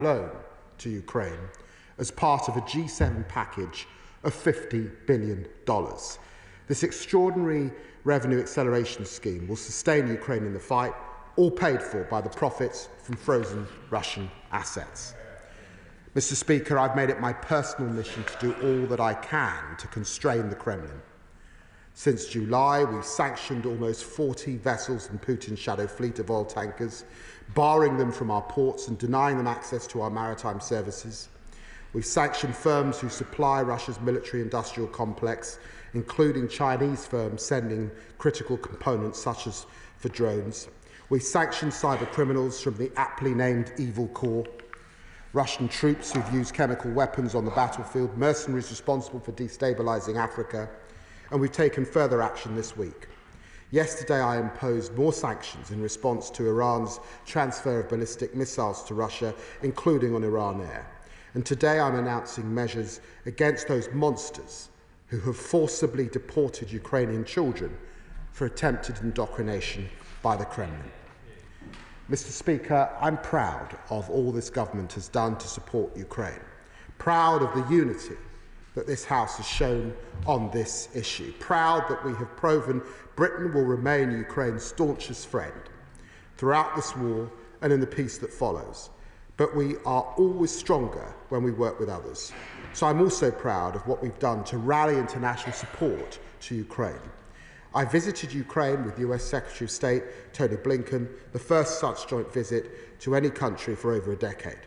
loan to Ukraine as part of a G7 package of $50 billion. This extraordinary revenue acceleration scheme will sustain Ukraine in the fight, all paid for by the profits from frozen Russian assets. Mr. Speaker, I've made it my personal mission to do all that I can to constrain the Kremlin. Since July, we've sanctioned almost 40 vessels in Putin's shadow fleet of oil tankers, barring them from our ports and denying them access to our maritime services. We've sanctioned firms who supply Russia's military-industrial complex, including Chinese firms sending critical components such as for drones. We've sanctioned cyber criminals from the aptly named Evil Corps, Russian troops who've used chemical weapons on the battlefield, mercenaries responsible for destabilising Africa, and we've taken further action this week. Yesterday, I imposed more sanctions in response to Iran's transfer of ballistic missiles to Russia, including on Iran Air. And today, I'm announcing measures against those monsters who have forcibly deported Ukrainian children for attempted indoctrination by the Kremlin. Mr. Speaker, I'm proud of all this government has done to support Ukraine, proud of the unity that this House has shown on this issue, proud that we have proven Britain will remain Ukraine's staunchest friend throughout this war and in the peace that follows. But we are always stronger when we work with others. So I'm also proud of what we've done to rally international support to Ukraine. I visited Ukraine with US Secretary of State Tony Blinken, the first such joint visit to any country for over a decade.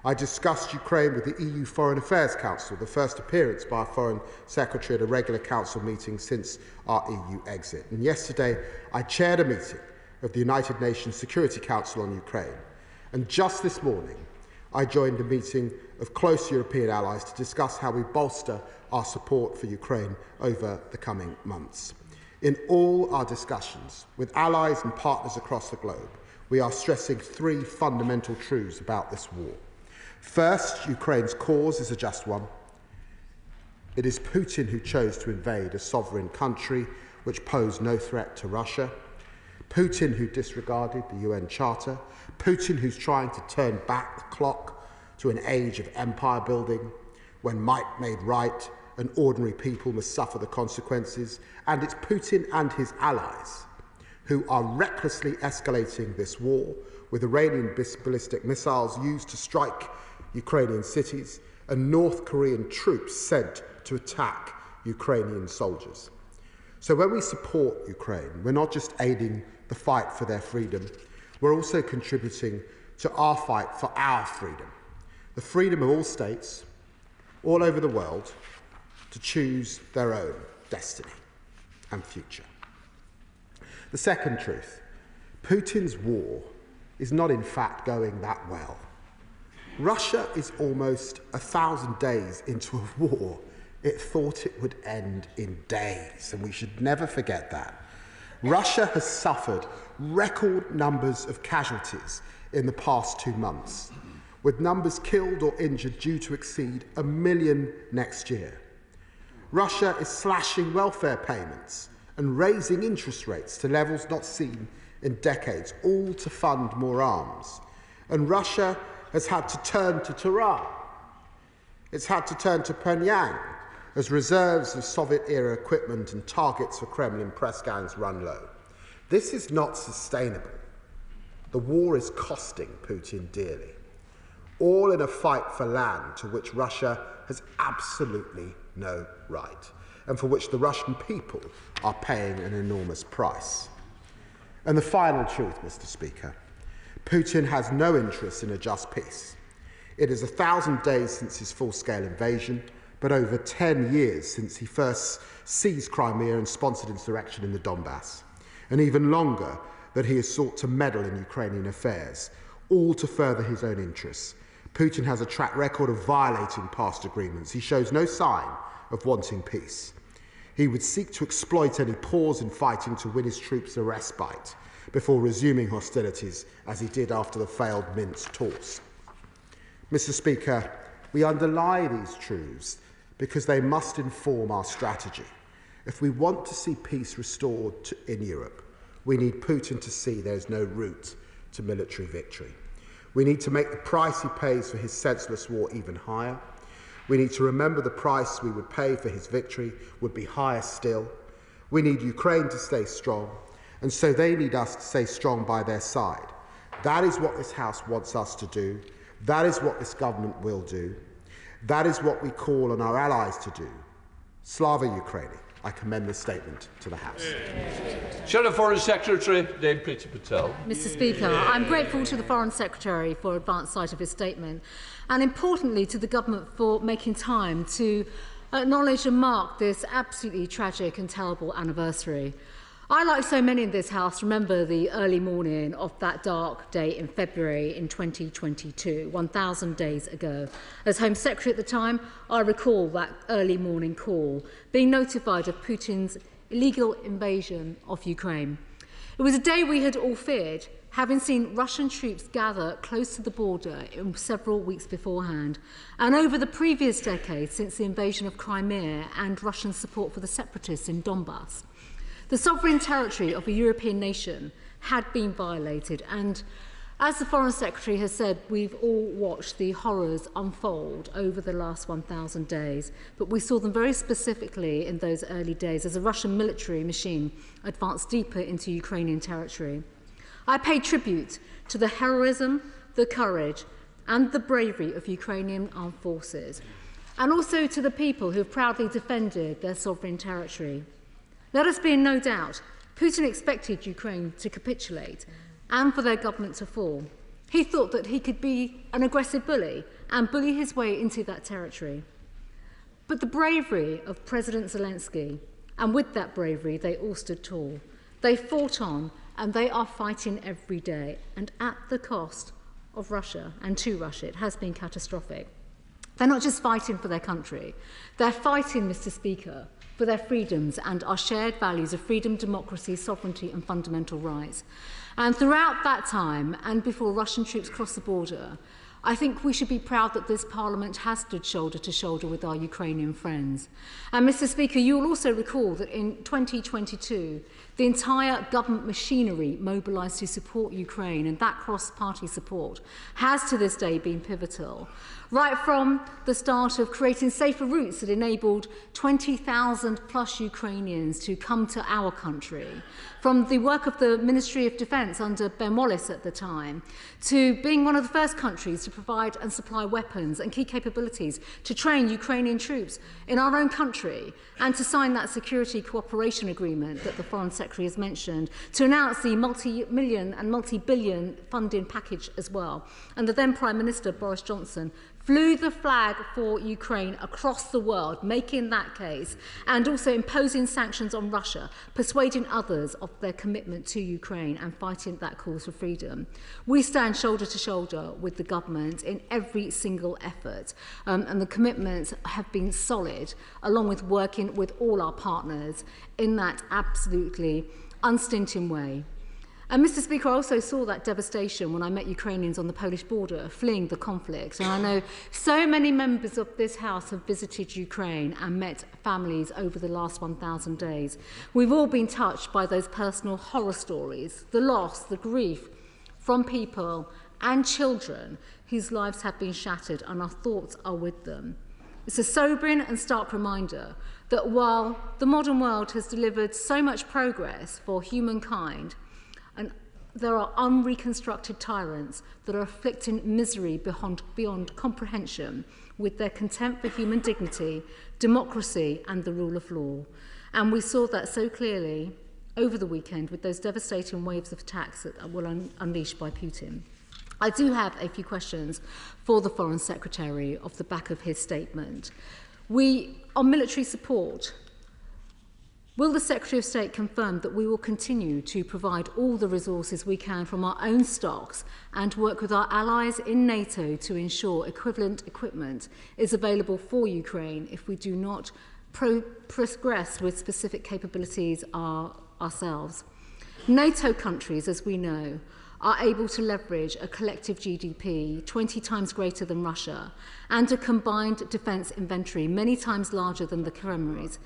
I discussed Ukraine with the EU Foreign Affairs Council, the first appearance by a Foreign Secretary at a regular Council meeting since our EU exit. And yesterday, I chaired a meeting of the United Nations Security Council on Ukraine. And just this morning, I joined a meeting of close European allies to discuss how we bolster our support for Ukraine over the coming months. In all our discussions with allies and partners across the globe, we are stressing three fundamental truths about this war. First, Ukraine's cause is a just one. It is Putin who chose to invade a sovereign country which posed no threat to Russia. Putin who disregarded the UN Charter. Putin who's trying to turn back the clock to an age of empire building when might made right and ordinary people must suffer the consequences. And it's Putin and his allies who are recklessly escalating this war with Iranian ballistic missiles used to strike Ukrainian cities and North Korean troops sent to attack Ukrainian soldiers. So when we support Ukraine, we're not just aiding the fight for their freedom, we're also contributing to our fight for our freedom, the freedom of all states all over the world to choose their own destiny and future. The second truth, Putin's war is not in fact going that well. Russia is almost 1,000 days into a war it thought it would end in days, and we should never forget that. Russia has suffered record numbers of casualties in the past 2 months, with numbers killed or injured due to exceed 1 million next year. Russia is slashing welfare payments and raising interest rates to levels not seen in decades, all to fund more arms. And Russia has had to turn to Tehran. It's had to turn to Pyongyang as reserves of Soviet-era equipment and targets for Kremlin press gangs run low. This is not sustainable. The war is costing Putin dearly, all in a fight for land to which Russia has absolutely no right, and for which the Russian people are paying an enormous price. And the final truth, Mr. Speaker, Putin has no interest in a just peace. It is 1,000 days since his full-scale invasion, but over 10 years since he first seized Crimea and sponsored insurrection in the Donbass, and even longer that he has sought to meddle in Ukrainian affairs, all to further his own interests. Putin has a track record of violating past agreements. He shows no sign of wanting peace. He would seek to exploit any pause in fighting to win his troops a respite before resuming hostilities, as he did after the failed Minsk talks. Mr. Speaker, we underlie these truths because they must inform our strategy. If we want to see peace restored in Europe, we need Putin to see there's no route to military victory. We need to make the price he pays for his senseless war even higher. We need to remember the price we would pay for his victory would be higher still. We need Ukraine to stay strong, and so they need us to stay strong by their side. That is what this House wants us to do. That is what this government will do. That is what we call on our allies to do. Slava Ukraini. I commend this statement to the House. Shadow Foreign Secretary Dame Priti Patel. Mr. Speaker, I'm grateful to the Foreign Secretary for advance sight of his statement, and importantly to the government for making time to acknowledge and mark this absolutely tragic and terrible anniversary. I, like so many in this House, remember the early morning of that dark day in February in 2022, 1,000 days ago. As Home Secretary at the time, I recall that early morning call, being notified of Putin's illegal invasion of Ukraine. It was a day we had all feared, having seen Russian troops gather close to the border in several weeks beforehand, and over the previous decade since the invasion of Crimea and Russian support for the separatists in Donbass. The sovereign territory of a European nation had been violated, and as the Foreign Secretary has said, we've all watched the horrors unfold over the last 1,000 days, but we saw them very specifically in those early days as a Russian military machine advanced deeper into Ukrainian territory. I pay tribute to the heroism, the courage, and the bravery of Ukrainian armed forces, and also to the people who have proudly defended their sovereign territory. Let us be in no doubt, Putin expected Ukraine to capitulate and for their government to fall. He thought that he could be an aggressive bully and bully his way into that territory. But the bravery of President Zelensky, and with that bravery they all stood tall. They fought on, and they are fighting every day, and at the cost of Russia and to Russia. It has been catastrophic. They're not just fighting for their country, they're fighting, Mr. Speaker, for their freedoms and our shared values of freedom, democracy, sovereignty and fundamental rights. And throughout that time, and before Russian troops crossed the border, I think we should be proud that this Parliament has stood shoulder to shoulder with our Ukrainian friends. And Mr. Speaker, you will also recall that in 2022, the entire government machinery mobilised to support Ukraine, and that cross-party support has to this day been pivotal. Right from the start of creating safer routes that enabled 20,000 plus Ukrainians to come to our country, from the work of the Ministry of Defence under Ben Wallace at the time, to being one of the first countries to provide and supply weapons and key capabilities to train Ukrainian troops in our own country, and to sign that security cooperation agreement that the Foreign Secretary has mentioned, to announce the multi-million and multi-billion funding package as well. And the then Prime Minister, Boris Johnson, flew the flag for Ukraine across the world, making that case, and also imposing sanctions on Russia, persuading others of their commitment to Ukraine and fighting that cause for freedom. We stand shoulder to shoulder with the government in every single effort, and the commitments have been solid, along with working with all our partners in that absolutely unstinting way. And Mr. Speaker, I also saw that devastation when I met Ukrainians on the Polish border fleeing the conflict. And I know so many members of this House have visited Ukraine and met families over the last 1,000 days. We've all been touched by those personal horror stories, the loss, the grief from people and children whose lives have been shattered, and our thoughts are with them. It's a sobering and stark reminder that while the modern world has delivered so much progress for humankind, and there are unreconstructed tyrants that are inflicting misery beyond comprehension with their contempt for human dignity, democracy and the rule of law. And we saw that so clearly over the weekend with those devastating waves of attacks that were unleashed by Putin. I do have a few questions for the Foreign Secretary off the back of his statement. On military support, will the Secretary of State confirm that we will continue to provide all the resources we can from our own stocks and work with our allies in NATO to ensure equivalent equipment is available for Ukraine if we do not progress with specific capabilities ourselves? NATO countries, as we know, are able to leverage a collective GDP 20 times greater than Russia and a combined defence inventory many times larger than the Kremlin's.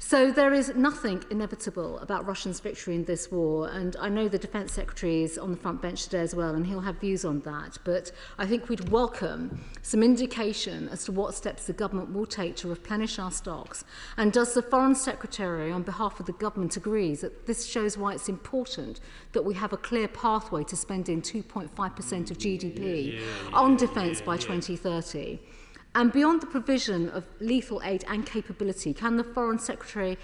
So there is nothing inevitable about Russia's victory in this war, and I know the Defence Secretary is on the front bench today as well, and he'll have views on that. But I think we'd welcome some indication as to what steps the government will take to replenish our stocks. And does the Foreign Secretary, on behalf of the government, agrees that this shows why it's important that we have a clear pathway to spending 2.5% of GDP on defence by 2030? And beyond the provision of lethal aid and capability, can the Foreign Secretary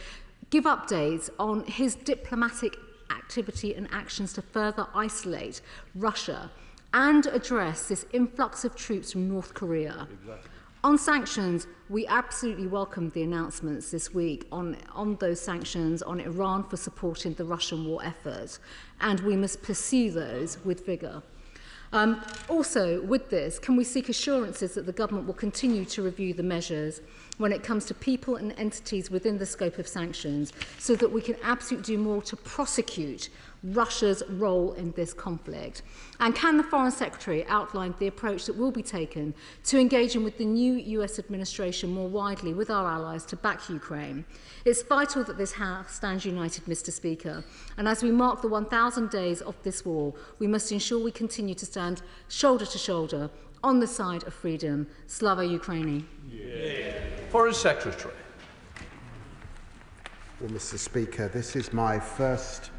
give updates on his diplomatic activity and actions to further isolate Russia and address this influx of troops from North Korea? Exactly. On sanctions, we absolutely welcomed the announcements this week on those sanctions on Iran for supporting the Russian war effort, and we must pursue those with vigour. Also, with this, can we seek assurances that the government will continue to review the measures when it comes to people and entities within the scope of sanctions, so that we can absolutely do more to prosecute Russia's role in this conflict? And can the Foreign Secretary outline the approach that will be taken to engaging with the new US administration more widely with our allies to back Ukraine? It's vital that this House stands united, Mr. Speaker, and as we mark the 1,000 days of this war, we must ensure we continue to stand shoulder to shoulder on the side of freedom. Slava Ukraini. Foreign Secretary. Well, Mr. Speaker, this is my first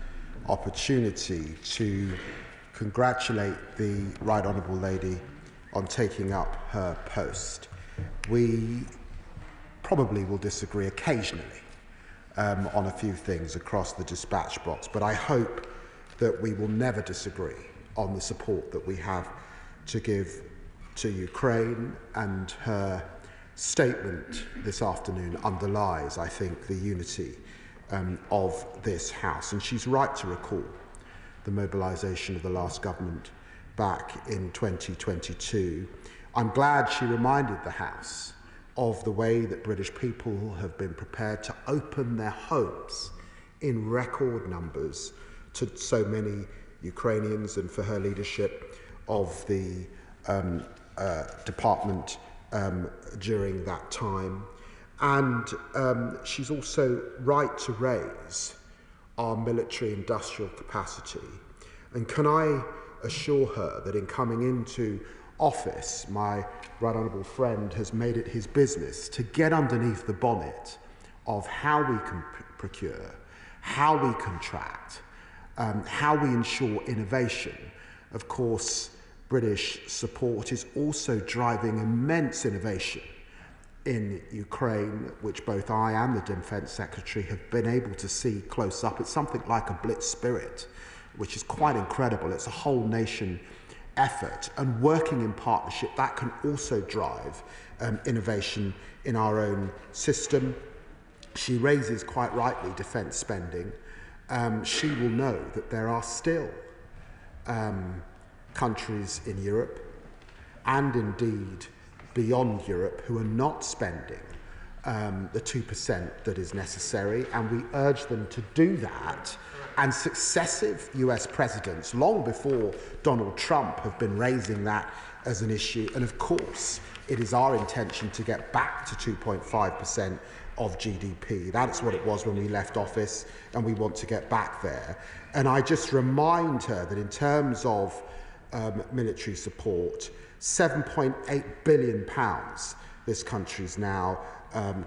opportunity to congratulate the Right Honourable Lady on taking up her post. We probably will disagree occasionally on a few things across the dispatch box, but I hope that we will never disagree on the support that we have to give to Ukraine, and her statement this afternoon underlies, I think, the unity of this House. And she's right to recall the mobilisation of the last government back in 2022. I'm glad she reminded the House of the way that British people have been prepared to open their homes in record numbers to so many Ukrainians, and for her leadership of the department during that time. And she's also right to raise our military industrial capacity. And can I assure her that in coming into office, my right honourable friend has made it his business to get underneath the bonnet of how we can procure, how we contract, how we ensure innovation. Of course, British support is also driving immense innovation in Ukraine, which both I and the Defence Secretary have been able to see close up. It's something like a blitz spirit, which is quite incredible. It's a whole nation effort, and working in partnership, that can also drive innovation in our own system. She raises, quite rightly, defence spending. She will know that there are still countries in Europe, and indeed beyond Europe, who are not spending the 2% that is necessary, and we urge them to do that. And successive US presidents, long before Donald Trump, have been raising that as an issue. And of course, it is our intention to get back to 2.5% of GDP. That's what it was when we left office, and we want to get back there. And I just remind her that in terms of military support, £7.8 billion this country's now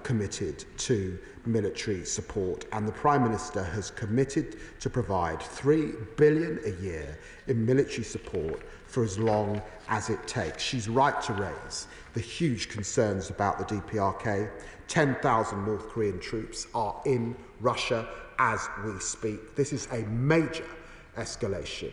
committed to military support, and the Prime Minister has committed to provide £3 billion a year in military support for as long as it takes. She's right to raise the huge concerns about the DPRK. 10,000 North Korean troops are in Russia as we speak. This is a major escalation,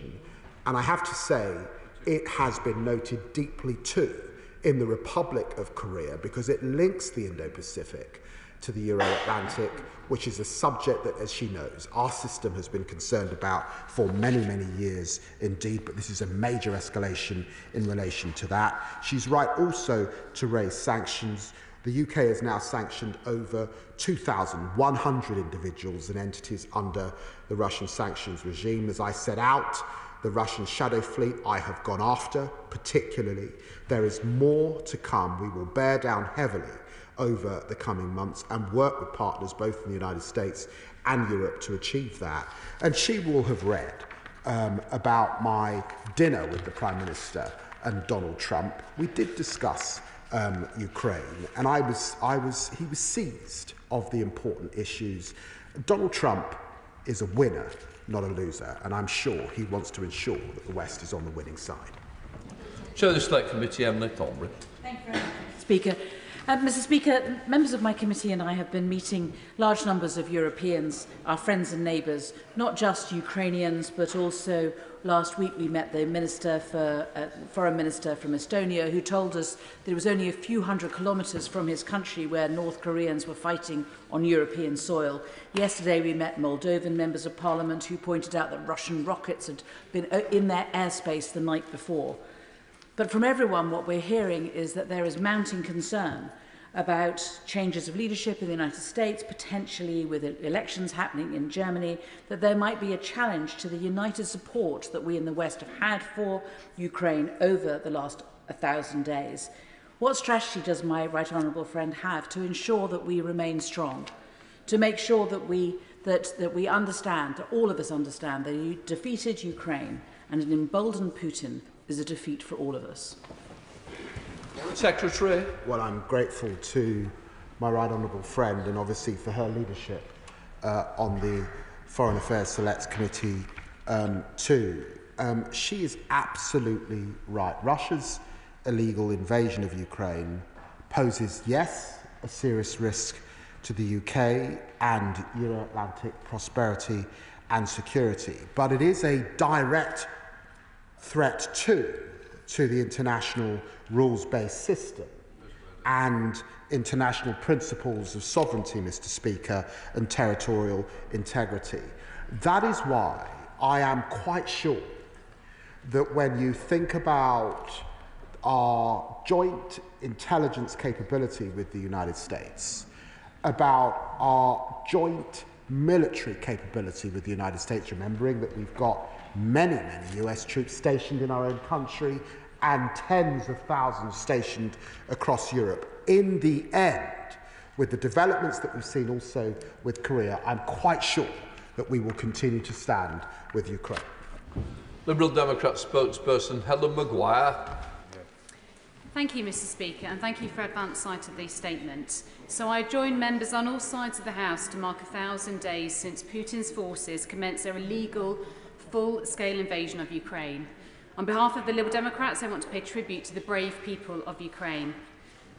and I have to say it has been noted deeply too in the Republic of Korea, because it links the Indo-Pacific to the Euro-Atlantic, which is a subject that, as she knows, our system has been concerned about for many, many years indeed, but this is a major escalation in relation to that. She's right also to raise sanctions. The UK has now sanctioned over 2,100 individuals and entities under the Russian sanctions regime. As I set out, the Russian shadow fleet I have gone after particularly. There is more to come. We will bear down heavily over the coming months and work with partners both in the United States and Europe to achieve that. And she will have read about my dinner with the Prime Minister and Donald Trump. We did discuss Ukraine, and he was seized of the important issues. Donald Trump is a winner, not a loser, and I'm sure he wants to ensure that the West is on the winning side. Chair of the Select Committee, Emily Thornbury. Thank you very much, Speaker. Mr. Speaker, members of my committee and I have been meeting large numbers of Europeans, our friends and neighbours, not just Ukrainians, but also last week we met the Foreign Minister from Estonia, who told us that it was only a few hundred kilometres from his country where North Koreans were fighting on European soil. Yesterday we met Moldovan members of Parliament who pointed out that Russian rockets had been in their airspace the night before. But from everyone, what we're hearing is that there is mounting concern about changes of leadership in the United States, potentially with elections happening in Germany, that there might be a challenge to the united support that we in the West have had for Ukraine over the last 1,000 days. What strategy does my right honourable friend have to ensure that we remain strong, to make sure that we understand, that all of us understand, that you defeated Ukraine and an emboldened Putin is a defeat for all of us? Secretary. Well, I'm grateful to my right honourable friend and obviously for her leadership on the Foreign Affairs Select Committee too. She is absolutely right. Russia's illegal invasion of Ukraine poses, yes, a serious risk to the UK and Euro-Atlantic prosperity and security, but it is a direct threat to the international rules-based system and international principles of sovereignty, Mr. Speaker, and territorial integrity. That is why I am quite sure that when you think about our joint intelligence capability with the United States, about our joint military capability with the United States, remembering that we've got many US troops stationed in our own country and tens of thousands stationed across Europe. In the end, with the developments that we've seen also with Korea, I'm quite sure that we will continue to stand with Ukraine. Liberal Democrat spokesperson Helen Maguire. Thank you, Mr. Speaker, and thank you for advance sight of these statements. So I join members on all sides of the House to mark 1,000 days since Putin's forces commenced their illegal full-scale invasion of Ukraine. On behalf of the Liberal Democrats, I want to pay tribute to the brave people of Ukraine,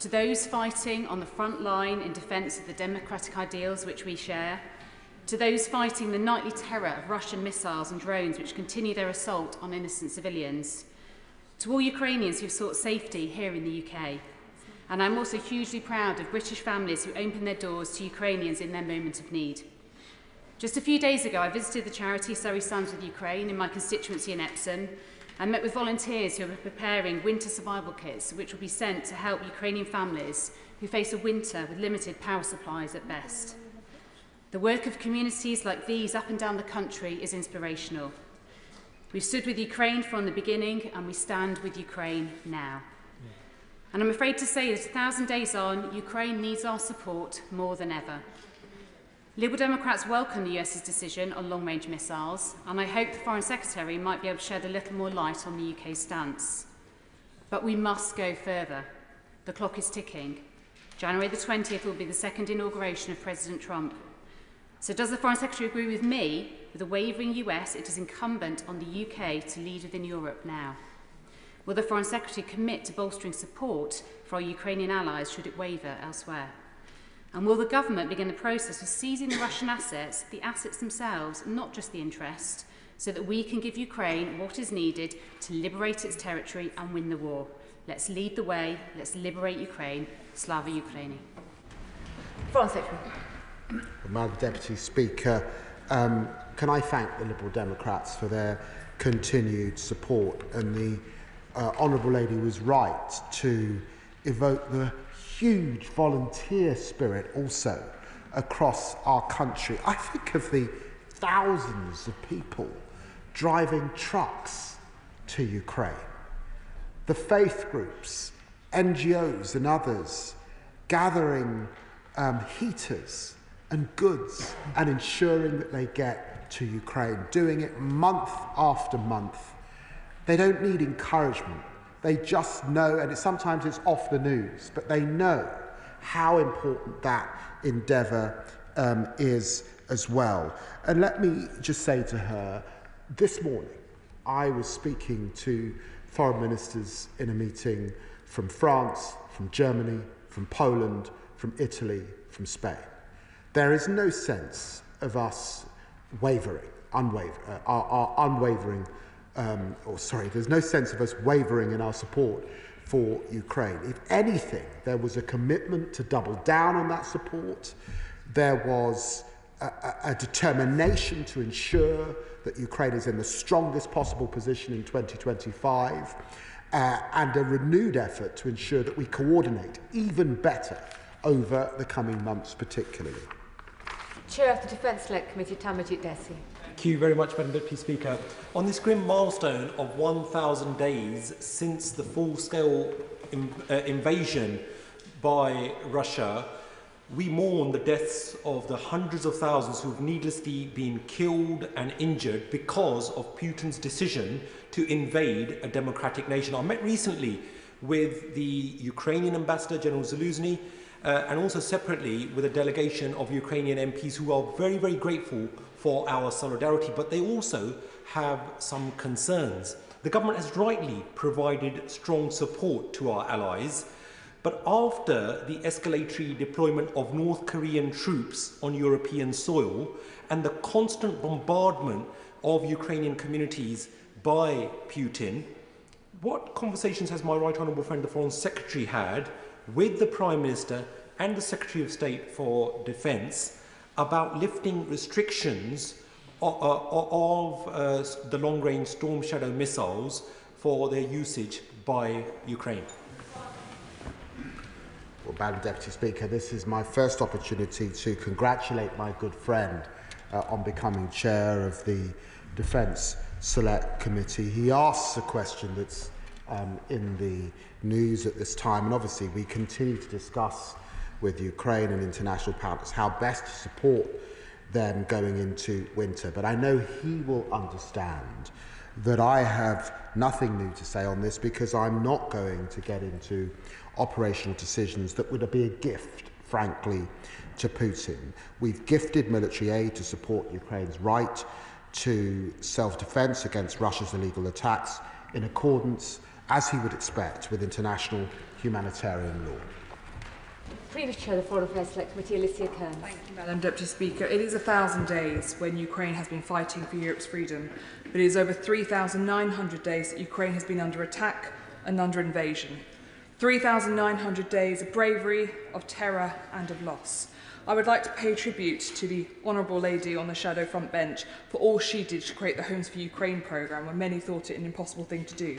to those fighting on the front line in defence of the democratic ideals which we share, to those fighting the nightly terror of Russian missiles and drones which continue their assault on innocent civilians, to all Ukrainians who've sought safety here in the UK. And I'm also hugely proud of British families who open their doors to Ukrainians in their moment of need. Just a few days ago, I visited the charity Surrey Stands with Ukraine in my constituency in Epsom and met with volunteers who are preparing winter survival kits which will be sent to help Ukrainian families who face a winter with limited power supplies at best. The work of communities like these up and down the country is inspirational. We've stood with Ukraine from the beginning and we stand with Ukraine now. And I'm afraid to say that 1,000 days on, Ukraine needs our support more than ever. Liberal Democrats welcome the US's decision on long-range missiles, and I hope the Foreign Secretary might be able to shed a little more light on the UK's stance. But we must go further. The clock is ticking. January the 20th will be the second inauguration of President Trump. So does the Foreign Secretary agree with me, with a wavering US, it is incumbent on the UK to lead within Europe now? Will the Foreign Secretary commit to bolstering support for our Ukrainian allies should it waver elsewhere? And will the government begin the process of seizing the Russian assets, the assets themselves, not just the interest, so that we can give Ukraine what is needed to liberate its territory and win the war? Let's lead the way. Let's liberate Ukraine. Slava Ukraini. Foreign Secretary. Madam Deputy Speaker, can I thank the Liberal Democrats for their continued support, and the Honourable Lady was right to evoke the huge volunteer spirit also across our country. I think of the thousands of people driving trucks to Ukraine, the faith groups, NGOs and others gathering heaters and goods and ensuring that they get to Ukraine, doing it month after month. They don't need encouragement. They just know, and sometimes it's off the news, but they know how important that endeavour is as well. And let me just say to her, this morning I was speaking to foreign ministers in a meeting from France, from Germany, from Poland, from Italy, from Spain. There is no sense of us wavering, there's no sense of us wavering in our support for Ukraine. If anything, there was a commitment to double down on that support. There was a determination to ensure that Ukraine is in the strongest possible position in 2025, and a renewed effort to ensure that we coordinate even better over the coming months particularly. Chair of the Defence Select Committee, Tamerjit Desi. Thank you very much, Madam Deputy Speaker. On this grim milestone of 1,000 days since the full-scale invasion by Russia, we mourn the deaths of the hundreds of thousands who've needlessly been killed and injured because of Putin's decision to invade a democratic nation. I met recently with the Ukrainian ambassador, General Zaluzny, and also separately with a delegation of Ukrainian MPs who are very, very grateful for our solidarity, but they also have some concerns. The government has rightly provided strong support to our allies, but after the escalatory deployment of North Korean troops on European soil and the constant bombardment of Ukrainian communities by Putin, what conversations has my right honourable friend, the Foreign Secretary, had with the Prime Minister and the Secretary of State for Defence about lifting restrictions of the long-range Storm Shadow missiles for their usage by Ukraine? Well, Madam Deputy Speaker, this is my first opportunity to congratulate my good friend on becoming chair of the Defence Select Committee. He asks a question that's in the news at this time, and obviously we continue to discuss with Ukraine and international partners how best to support them going into winter. But I know he will understand that I have nothing new to say on this, because I'm not going to get into operational decisions that would be a gift, frankly, to Putin. We've gifted military aid to support Ukraine's right to self-defense against Russia's illegal attacks in accordance, as he would expect, with international humanitarian law. Previous Chair of the Foreign Affairs Select Committee, Alicia Kearns. Thank you, Madam Deputy Speaker. It is 1,000 days when Ukraine has been fighting for Europe's freedom, but it is over 3,900 days that Ukraine has been under attack and under invasion. 3,900 days of bravery, of terror and of loss. I would like to pay tribute to the Honourable Lady on the Shadow Front Bench for all she did to create the Homes for Ukraine programme when many thought it an impossible thing to do.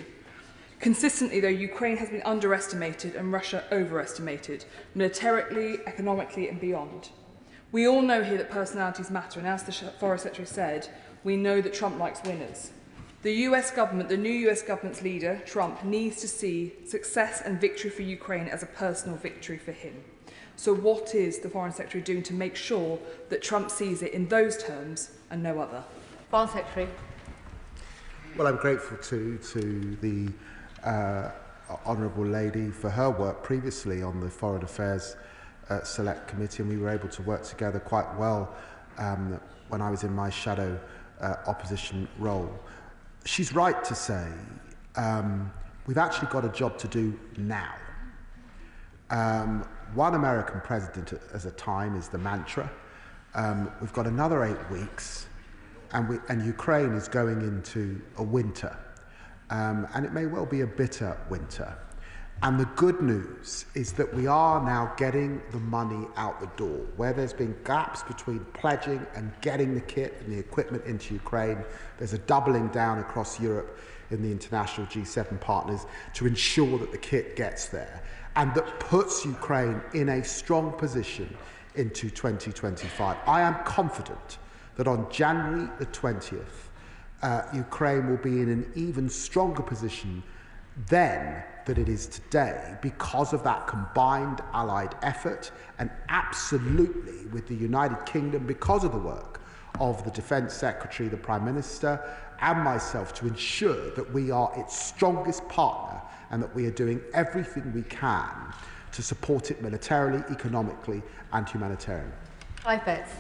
Consistently, though, Ukraine has been underestimated and Russia overestimated, militarily, economically and beyond. We all know here that personalities matter, and as the Foreign Secretary said, we know that Trump likes winners. The US government, the new US government's leader, Trump, needs to see success and victory for Ukraine as a personal victory for him. So what is the Foreign Secretary doing to make sure that Trump sees it in those terms and no other? Foreign Secretary. Well, I'm grateful to the Honourable Lady for her work previously on the Foreign Affairs Select Committee, and we were able to work together quite well when I was in my shadow opposition role. She's right to say we've actually got a job to do now. One American president at a time is the mantra. We've got another 8 weeks, and Ukraine is going into a winter. And it may well be a bitter winter. And the good news is that we are now getting the money out the door. Where there's been gaps between pledging and getting the kit and the equipment into Ukraine, there's a doubling down across Europe in the international G7 partners to ensure that the kit gets there, and that puts Ukraine in a strong position into 2025. I am confident that on January the 20th, Ukraine will be in an even stronger position then than it is today because of that combined Allied effort, and absolutely with the United Kingdom because of the work of the Defence Secretary, the Prime Minister and myself to ensure that we are its strongest partner and that we are doing everything we can to support it militarily, economically and humanitarianly. Five bets.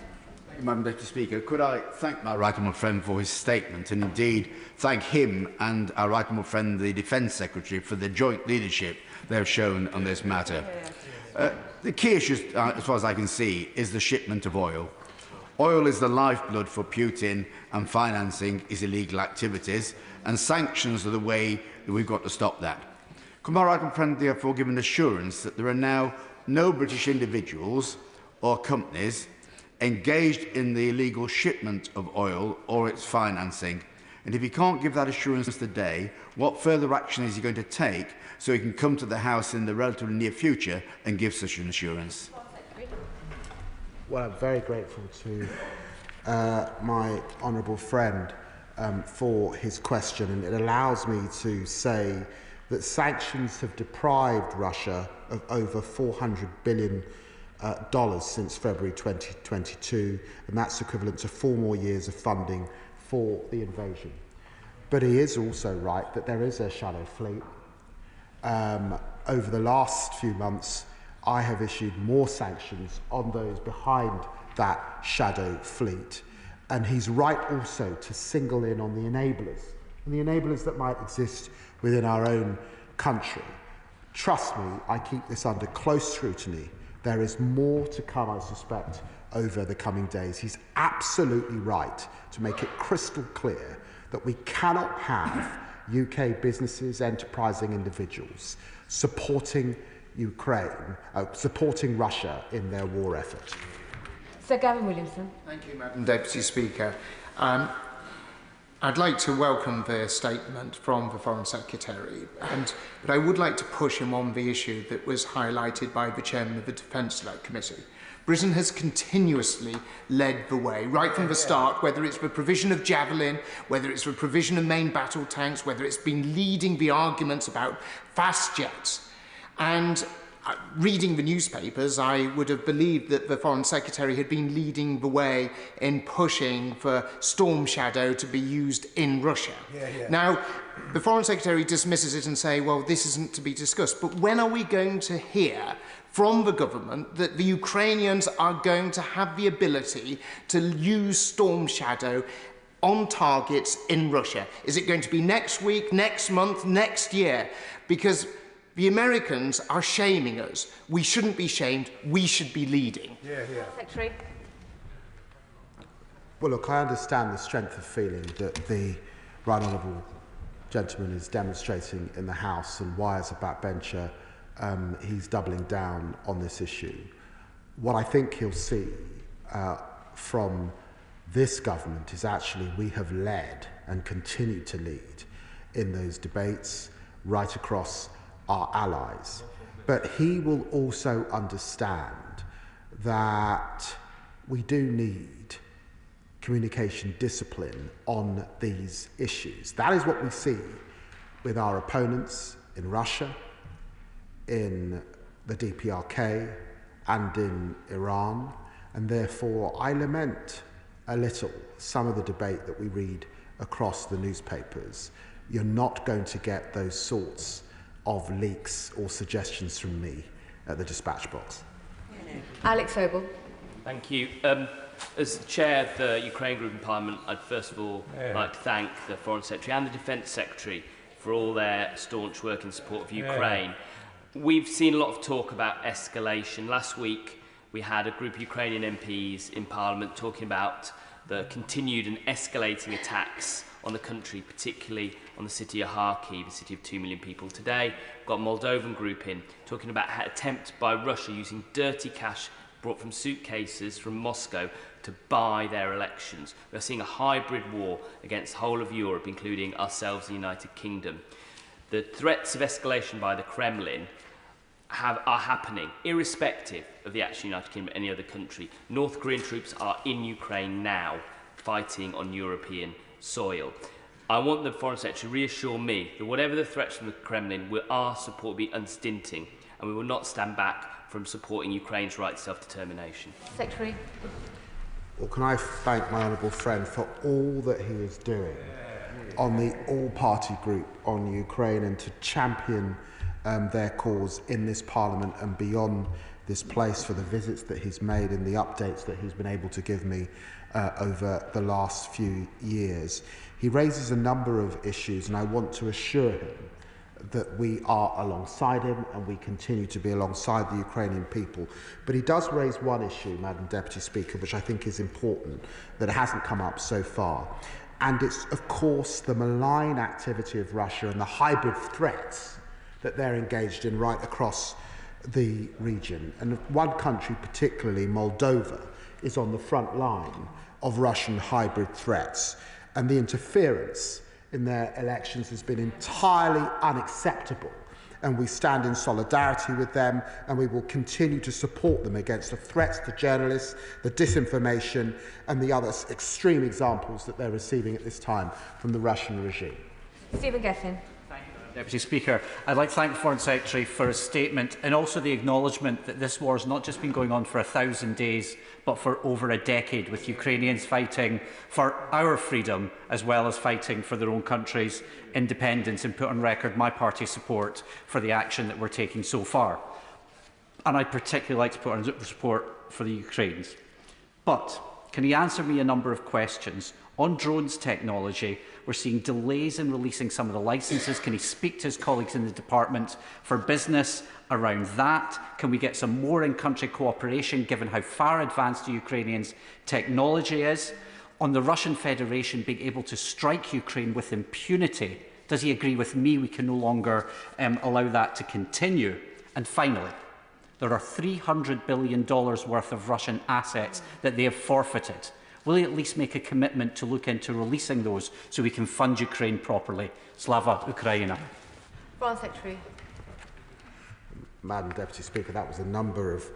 Madam Deputy Speaker, could I thank my right honourable friend for his statement, and indeed thank him and our right honourable friend, the Defence Secretary, for the joint leadership they have shown on this matter. The key issue, as far as I can see, is the shipment of oil. Oil is the lifeblood for Putin, and financing his illegal activities, and sanctions are the way that we've got to stop that. Could my right honourable friend therefore give an assurance that there are now no British individuals or companies engaged in the illegal shipment of oil or its financing? And if he can't give that assurance today, what further action is he going to take so he can come to the House in the relatively near future and give such an assurance? Well, I'm very grateful to my honourable friend for his question, and it allows me to say that sanctions have deprived Russia of over $400 billion since February 2022, and that's equivalent to 4 more years of funding for the invasion. But he is also right that there is a shadow fleet. Over the last few months, I have issued more sanctions on those behind that shadow fleet, and he's right also to single in on the enablers, and the enablers that might exist within our own country. Trust me, I keep this under close scrutiny. There is more to come, I suspect, over the coming days. He's absolutely right to make it crystal clear that we cannot have UK businesses, enterprising individuals supporting Ukraine, supporting Russia in their war effort. Sir Gavin Williamson. Thank you, Madam Deputy Speaker. I'd like to welcome the statement from the Foreign Secretary, but I would like to push him on the issue that was highlighted by the Chairman of the Defence Select Committee. Britain has continuously led the way, right from the start, whether it's the provision of Javelin, whether it's the provision of main battle tanks, whether it's been leading the arguments about fast jets. And reading the newspapers, I would have believed that the Foreign Secretary had been leading the way in pushing for Storm Shadow to be used in Russia. Now, the Foreign Secretary dismisses it and says, well, this isn't to be discussed. But when are we going to hear from the government that the Ukrainians are going to have the ability to use Storm Shadow on targets in Russia? Is it going to be next week, next month, next year? Because the Americans are shaming us. We shouldn't be shamed. We should be leading. Secretary. Well, look, I understand the strength of feeling that the right honourable gentleman is demonstrating in the House, and why, as a backbencher, he's doubling down on this issue. What I think he'll see from this government is actually we have led and continue to lead in those debates right across our allies. But he will also understand that we do need communication discipline on these issues. That is what we see with our opponents in Russia, in the DPRK and in Iran, and therefore I lament a little some of the debate that we read across the newspapers. You're not going to get those sorts of leaks or suggestions from me at the dispatch box. Alex Sobel. Thank you. As Chair of the Ukraine Group in Parliament, I'd first of all like to thank the Foreign Secretary and the Defence Secretary for all their staunch work in support of Ukraine. We've seen a lot of talk about escalation. Last week, we had a group of Ukrainian MPs in Parliament talking about the continued and escalating attacks on the country, particularly on the city of Kharkiv, the city of 2 million people. Today, we've got a Moldovan group in talking about an attempt by Russia using dirty cash brought from suitcases from Moscow to buy their elections. We're seeing a hybrid war against the whole of Europe, including ourselves, the United Kingdom. The threats of escalation by the Kremlin are happening, irrespective of the action of the United Kingdom or any other country. North Korean troops are in Ukraine now, fighting on European soil. I want the Foreign Secretary to reassure me that whatever the threats from the Kremlin, our support will be unstinting, and we will not stand back from supporting Ukraine's right to self-determination. Secretary. Well, can I thank my honourable friend for all that he is doing on the all-party group on Ukraine and to champion their cause in this Parliament and beyond this place, for the visits that he's made and the updates that he's been able to give me over the last few years. He raises a number of issues, and I want to assure him that we are alongside him and we continue to be alongside the Ukrainian people. But he does raise one issue, Madam Deputy Speaker, which I think is important, that hasn't come up so far. And it's, of course, the malign activity of Russia and the hybrid threats that they're engaged in right across the region. And one country, particularly Moldova, is on the front line of Russian hybrid threats. And the interference in their elections has been entirely unacceptable. And we stand in solidarity with them, and we will continue to support them against the threats to journalists, the disinformation, and the other extreme examples that they're receiving at this time from the Russian regime. Stephen Gethin. Deputy Speaker, I'd like to thank the Foreign Secretary for his statement and also the acknowledgement that this war has not just been going on for 1,000 days, but for over a decade, with Ukrainians fighting for our freedom as well as fighting for their own country's independence, and put on record my party's support for the action that we're taking so far. And I'd particularly like to put on support for the Ukrainians. But can he answer me a number of questions? On drones technology, we're seeing delays in releasing some of the licences. Can he speak to his colleagues in the Department for Business around that? Can we get some more in-country cooperation, given how far advanced the Ukrainians' technology is? On the Russian Federation being able to strike Ukraine with impunity, does he agree with me we can no longer allow that to continue? And finally, there are $300 billion worth of Russian assets that they have forfeited. Will he at least make a commitment to look into releasing those so we can fund Ukraine properly? Slava Ukraina. Foreign Secretary. Madam Deputy Speaker, that was a number of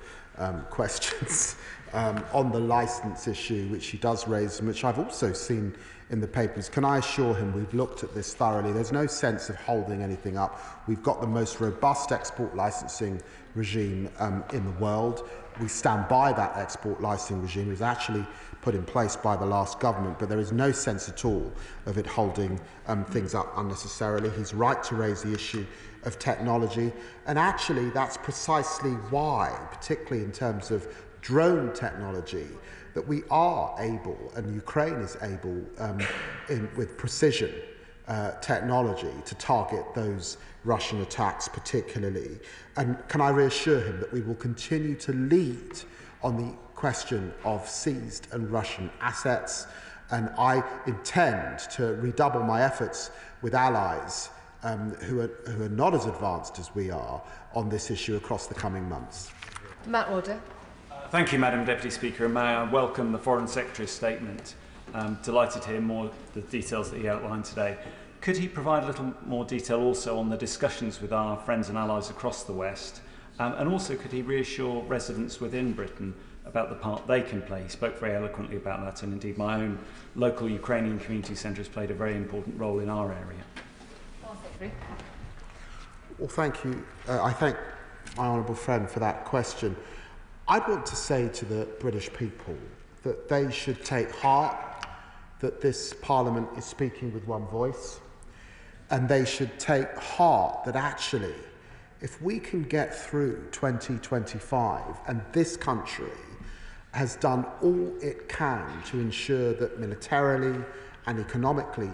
questions on the licence issue, which he does raise and which I've also seen in the papers. Can I assure him we've looked at this thoroughly? There's no sense of holding anything up. We've got the most robust export licensing regime in the world. We stand by that export licensing regime. It was actually put in place by the last government, but there is no sense at all of it holding things up unnecessarily. He's right to raise the issue of technology, and actually that's precisely why, particularly in terms of drone technology, that we are able, and Ukraine is able, with precision technology, to target those Russian attacks particularly. And can I reassure him that we will continue to lead on the question of seized and Russian assets, and I intend to redouble my efforts with allies who are not as advanced as we are on this issue across the coming months. Matt Warder. Thank you, Madam Deputy Speaker, and may I welcome the Foreign Secretary's statement. I'm delighted to hear more of the details that he outlined today. Could he provide a little more detail also on the discussions with our friends and allies across the West? And also, could he reassure residents within Britain about the part they can play? He spoke very eloquently about that, and indeed my own local Ukrainian community centre has played a very important role in our area. Well, thank you. I thank my honourable friend for that question. I'd want to say to the British people that they should take heart that this Parliament is speaking with one voice, and they should take heart that actually, if we can get through 2025 and this country has done all it can to ensure that militarily and economically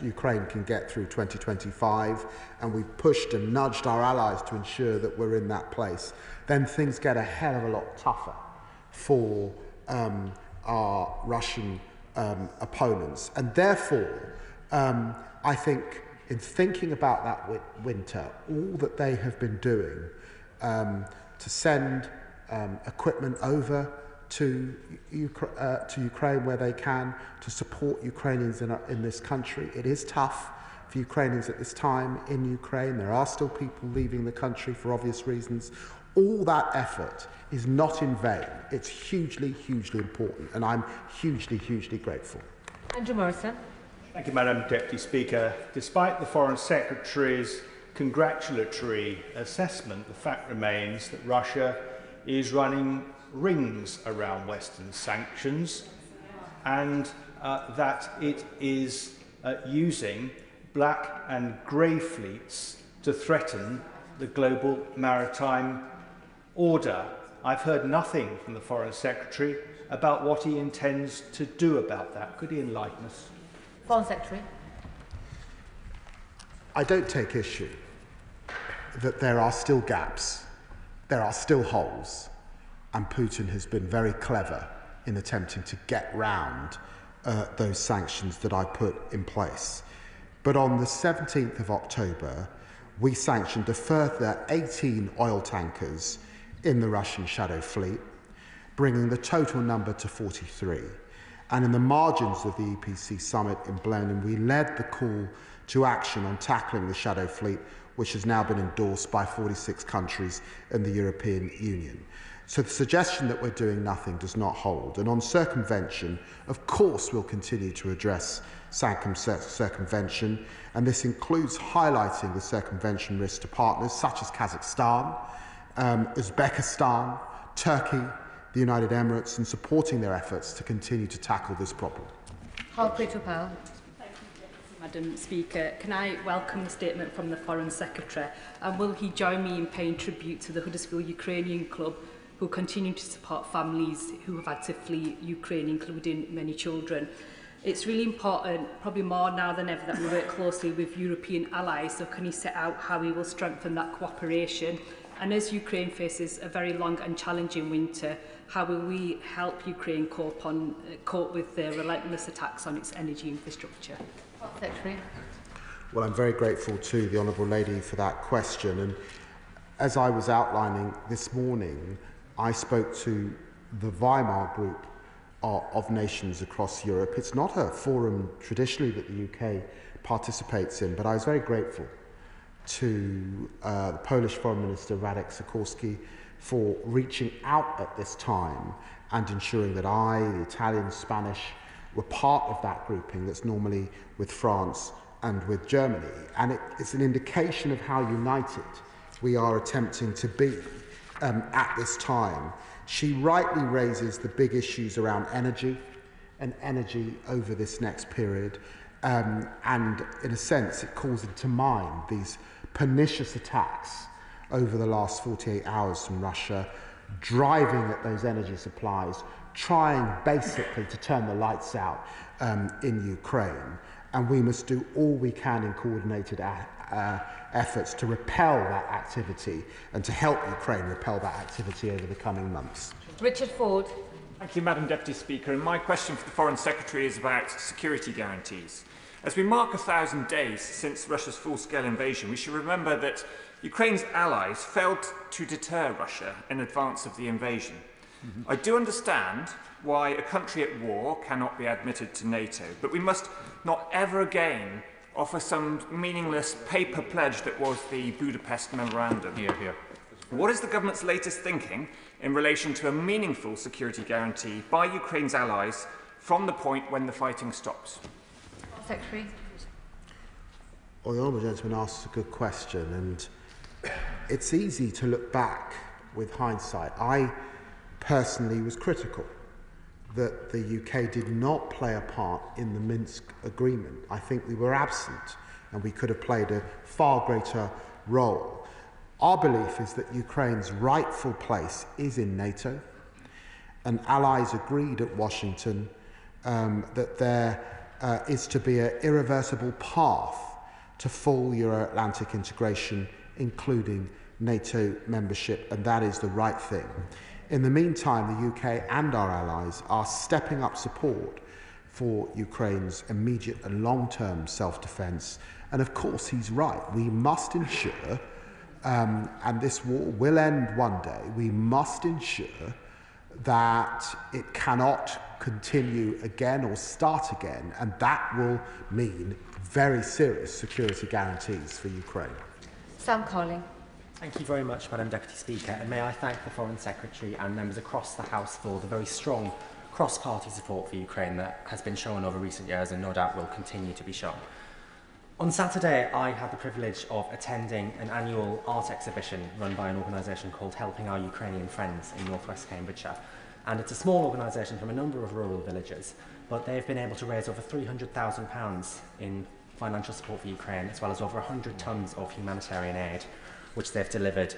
Ukraine can get through 2025, and we've pushed and nudged our allies to ensure that we're in that place, then things get a hell of a lot tougher for our Russian opponents. And therefore, I think in thinking about that winter, all that they have been doing to send equipment over to Ukraine where they can, to support Ukrainians in this country. It is tough for Ukrainians at this time in Ukraine. There are still people leaving the country for obvious reasons. All that effort is not in vain. It's hugely, hugely important, and I'm hugely, hugely grateful. Andrew Morrison. Thank you, Madam Deputy Speaker. Despite the Foreign Secretary's congratulatory assessment, the fact remains that Russia is running rings around Western sanctions and that it is using black and grey fleets to threaten the global maritime order. I've heard nothing from the Foreign Secretary about what he intends to do about that. Could he enlighten us? Foreign Secretary. I don't take issue that there are still gaps, there are still holes, and Putin has been very clever in attempting to get round those sanctions that I put in place. But on the 17th of October, we sanctioned a further 18 oil tankers in the Russian Shadow Fleet, bringing the total number to 43. And in the margins of the EPC summit in Berlin, we led the call to action on tackling the Shadow Fleet, which has now been endorsed by 46 countries in the European Union. So the suggestion that we're doing nothing does not hold. And on circumvention, of course, we'll continue to address circumvention, and this includes highlighting the circumvention risks to partners such as Kazakhstan, Uzbekistan, Turkey, the United Emirates, and supporting their efforts to continue to tackle this problem. Madam Speaker, can I welcome the statement from the Foreign Secretary, and will he join me in paying tribute to the Huddersfield Ukrainian Club, who continue to support families who have had to flee Ukraine, including many children? It's really important, probably more now than ever, that we work closely with European allies. So can he set out how he will strengthen that cooperation? And as Ukraine faces a very long and challenging winter, how will we help Ukraine cope with the relentless attacks on its energy infrastructure? Secretary. Well, I'm very grateful to the Honourable Lady for that question. And as I was outlining this morning, I spoke to the Weimar Group of nations across Europe. It's not a forum traditionally that the UK participates in, but I was very grateful to the Polish Foreign Minister Radek Sikorski for reaching out at this time and ensuring that I, the Italian, Spanish, were part of that grouping that's normally with France and with Germany. And it's an indication of how united we are attempting to be at this time. She rightly raises the big issues around energy and energy over this next period. And in a sense, it calls into mind these pernicious attacks over the last 48 hours from Russia, driving at those energy supplies, trying basically to turn the lights out in Ukraine. And we must do all we can in coordinated efforts to repel that activity and to help Ukraine repel that activity over the coming months. Richard Ford. Thank you, Madam Deputy Speaker. And my question for the Foreign Secretary is about security guarantees. As we mark 1,000 days since Russia's full-scale invasion, we should remember that Ukraine's allies failed to deter Russia in advance of the invasion. I do understand why a country at war cannot be admitted to NATO, but we must not ever again offer some meaningless paper pledge that was the Budapest Memorandum. What is the government's latest thinking in relation to a meaningful security guarantee by Ukraine's allies from the point when the fighting stops? Secretary. Well, the Honourable Gentleman asks a good question, and it's easy to look back with hindsight. I personally was critical that the UK did not play a part in the Minsk agreement. I think we were absent and we could have played a far greater role. Our belief is that Ukraine's rightful place is in NATO, and allies agreed at Washington that there is to be an irreversible path to full Euro-Atlantic integration, including NATO membership, and that is the right thing. In the meantime, the UK and our allies are stepping up support for Ukraine's immediate and long-term self-defence. And of course, he's right. We must ensure, and this war will end one day, we must ensure that it cannot continue again or start again, and that will mean very serious security guarantees for Ukraine. Sam Colling. Thank you very much, Madam Deputy Speaker, and may I thank the Foreign Secretary and members across the House for the very strong cross-party support for Ukraine that has been shown over recent years and no doubt will continue to be shown. On Saturday, I had the privilege of attending an annual art exhibition run by an organisation called Helping Our Ukrainian Friends in northwest Cambridgeshire. And it's a small organisation from a number of rural villages, but they've been able to raise over £300,000 in financial support for Ukraine, as well as over 100 tonnes of humanitarian aid, which they've delivered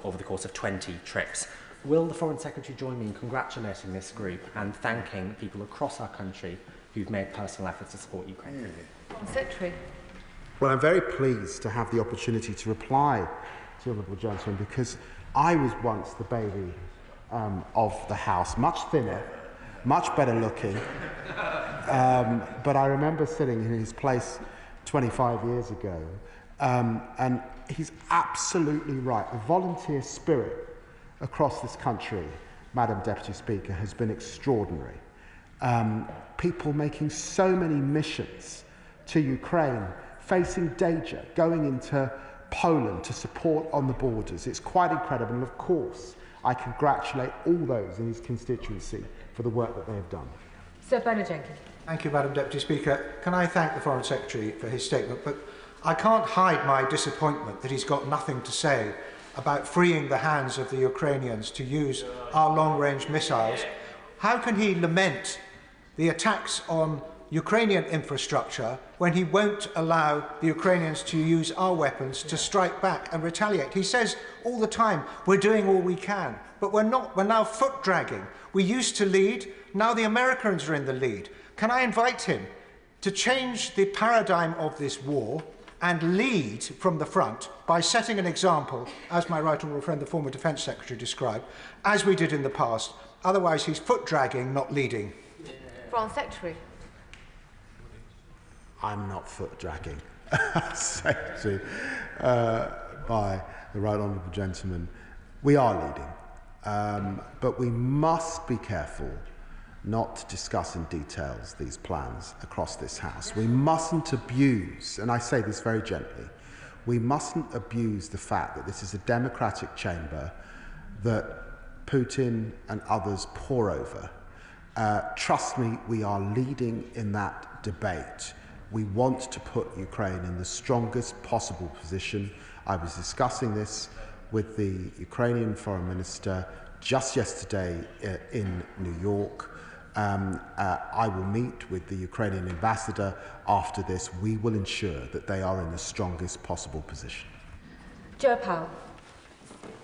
over the course of 20 trips. Will the Foreign Secretary join me in congratulating this group and thanking people across our country who've made personal efforts to support Ukraine? Foreign Secretary. Well, I'm very pleased to have the opportunity to reply to the Honourable Gentleman, because I was once the baby of the House, much thinner, much better looking, but I remember sitting in his place 25 years ago, and he's absolutely right. The volunteer spirit across this country, Madam Deputy Speaker, has been extraordinary. People making so many missions to Ukraine, facing danger, going into Poland to support on the borders. It's quite incredible, and of course, I congratulate all those in his constituency for the work that they have done. Sir Bernard Jenkins. Thank you, Madam Deputy Speaker. Can I thank the Foreign Secretary for his statement, but I can't hide my disappointment that he's got nothing to say about freeing the hands of the Ukrainians to use our long-range missiles. How can he lament the attacks on Ukrainian infrastructure when he won't allow the Ukrainians to use our weapons to strike back and retaliate? He says all the time, we're doing all we can, but we're not. We're now foot dragging. We used to lead, now the Americans are in the lead. Can I invite him to change the paradigm of this war and lead from the front by setting an example, as my right honourable friend, the former Defence Secretary, described, as we did in the past? Otherwise, he's foot dragging, not leading. Foreign Secretary. I'm not foot dragging, Secretary, by the right honourable gentleman. We are leading, but we must be careful not to discuss in details these plans across this House. We mustn't abuse, and I say this very gently, we mustn't abuse the fact that this is a democratic chamber that Putin and others pore over. Trust me, we are leading in that debate. We want to put Ukraine in the strongest possible position. I was discussing this with the Ukrainian Foreign Minister just yesterday in New York. I will meet with the Ukrainian ambassador after this. We will ensure that they are in the strongest possible position. Joe Powell.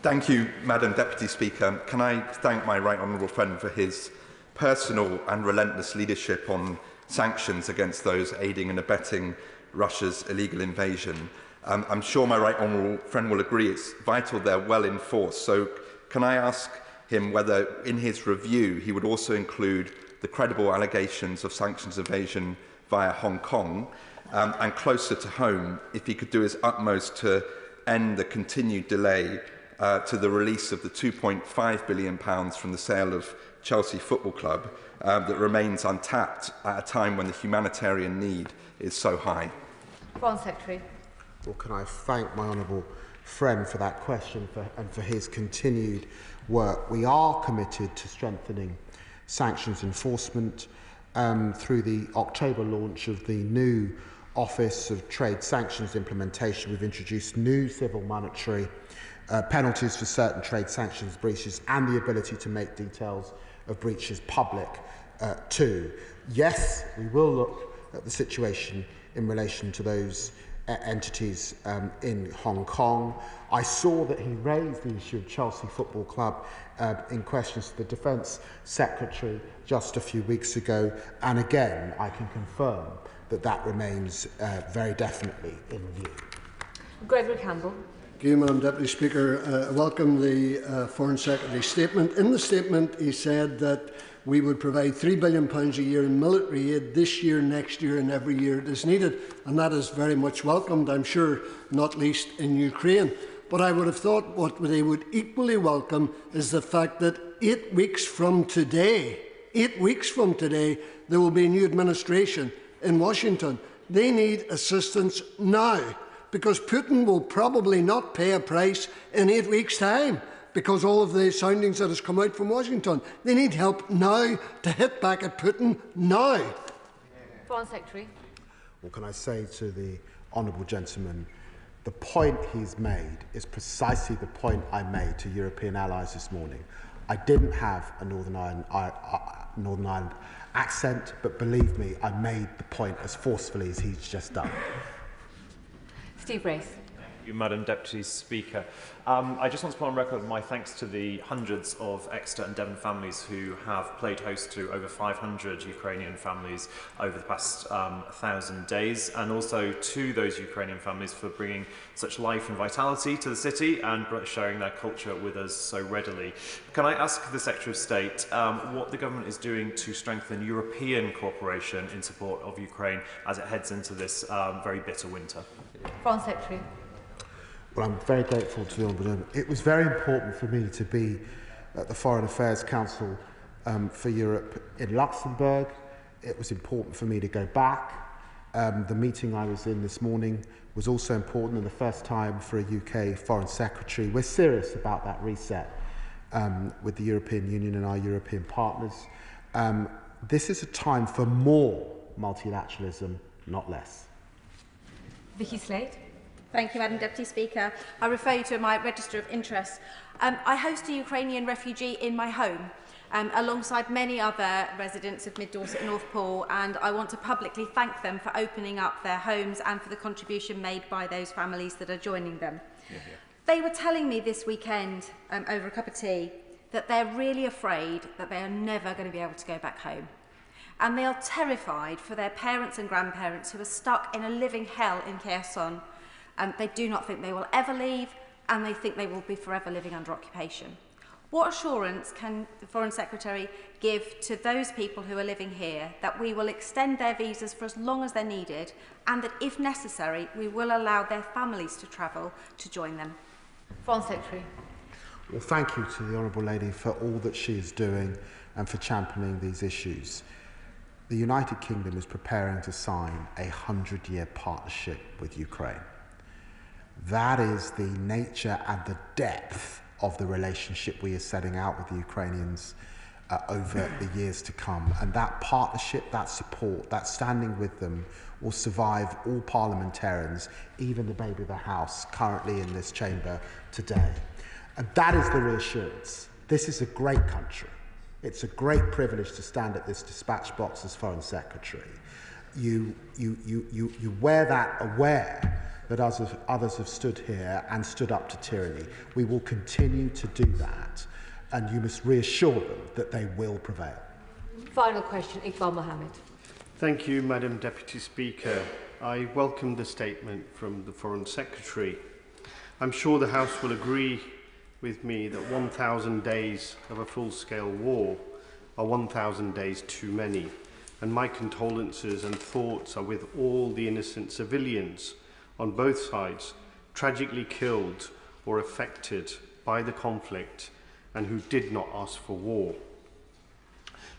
Thank you, Madam Deputy Speaker. Can I thank my right honourable friend for his personal and relentless leadership on sanctions against those aiding and abetting Russia's illegal invasion. I'm sure my right honourable friend will agree it's vital they're well enforced. So can I ask him whether in his review he would also include the credible allegations of sanctions evasion via Hong Kong, and closer to home, if he could do his utmost to end the continued delay to the release of the £2.5 billion from the sale of Chelsea Football Club that remains untapped at a time when the humanitarian need is so high. Foreign Secretary. Well, can I thank my honourable friend for that question and for his continued work. We are committed to strengthening sanctions enforcement through the October launch of the new Office of Trade Sanctions Implementation. We've introduced new civil monetary penalties for certain trade sanctions breaches and the ability to make details of breaches public too. Yes, we will look at the situation in relation to those entities in Hong Kong. I saw that he raised the issue of Chelsea Football Club in questions to the Defence Secretary just a few weeks ago, and again I can confirm that that remains very definitely in view. Gregory Campbell. Thank you, Madam Deputy Speaker. I welcome the Foreign Secretary's statement. In the statement, he said that we would provide £3 billion a year in military aid this year, next year, and every year it is needed, and that is very much welcomed, I'm sure, not least in Ukraine. But I would have thought what they would equally welcome is the fact that 8 weeks from today, there will be a new administration in Washington. They need assistance now, because Putin will probably not pay a price in 8 weeks' time. because all of the soundings that has come out from Washington. They need help now to hit back at Putin now. Foreign Secretary. Well, can I say to the honourable gentleman, the point he's made is precisely the point I made to European allies this morning. I didn't have a Northern Ireland accent, but believe me, I made the point as forcefully as he's just done. Steve Race. Thank you, Madam Deputy Speaker. I just want to put on record my thanks to the hundreds of Exeter and Devon families who have played host to over 500 Ukrainian families over the past 1,000 days, and also to those Ukrainian families for bringing such life and vitality to the city and sharing their culture with us so readily. Can I ask the Secretary of State what the government is doing to strengthen European cooperation in support of Ukraine as it heads into this very bitter winter? Foreign Secretary. Well, I'm very grateful to the Honourable Gentleman. It was very important for me to be at the Foreign Affairs Council for Europe in Luxembourg. It was important for me to go back. The meeting I was in this morning was also important, and the first time for a UK Foreign Secretary. We're serious about that reset with the European Union and our European partners. This is a time for more multilateralism, not less. Vicky Slade. Thank you, Madam Deputy Speaker. I refer you to my register of interests. I host a Ukrainian refugee in my home, alongside many other residents of Mid Dorset and North Poole, and I want to publicly thank them for opening up their homes and for the contribution made by those families that are joining them. They were telling me this weekend, over a cup of tea, that they're really afraid that they are never going to be able to go back home. And they are terrified for their parents and grandparents who are stuck in a living hell in Kherson. They do not think they will ever leave, and they think they will be forever living under occupation. What assurance can the Foreign Secretary give to those people who are living here that we will extend their visas for as long as they're needed, and that if necessary, we will allow their families to travel to join them? Foreign Secretary. Well, thank you to the Honourable Lady for all that she is doing and for championing these issues. The United Kingdom is preparing to sign a 100-year partnership with Ukraine. That is the nature and the depth of the relationship we are setting out with the Ukrainians over the years to come. And that partnership, that support, that standing with them will survive all parliamentarians, even the baby of the House currently in this chamber today. And that is the reassurance. This is a great country. It's a great privilege to stand at this dispatch box as Foreign Secretary. You wear that aware that others have stood here and stood up to tyranny. We will continue to do that, and you must reassure them that they will prevail. Final question, Iqbal Mohammed. Thank you, Madam Deputy Speaker. I welcome the statement from the Foreign Secretary. I'm sure the House will agree with me that 1,000 days of a full-scale war are 1,000 days too many, and my condolences and thoughts are with all the innocent civilians on both sides, tragically killed or affected by the conflict and who did not ask for war.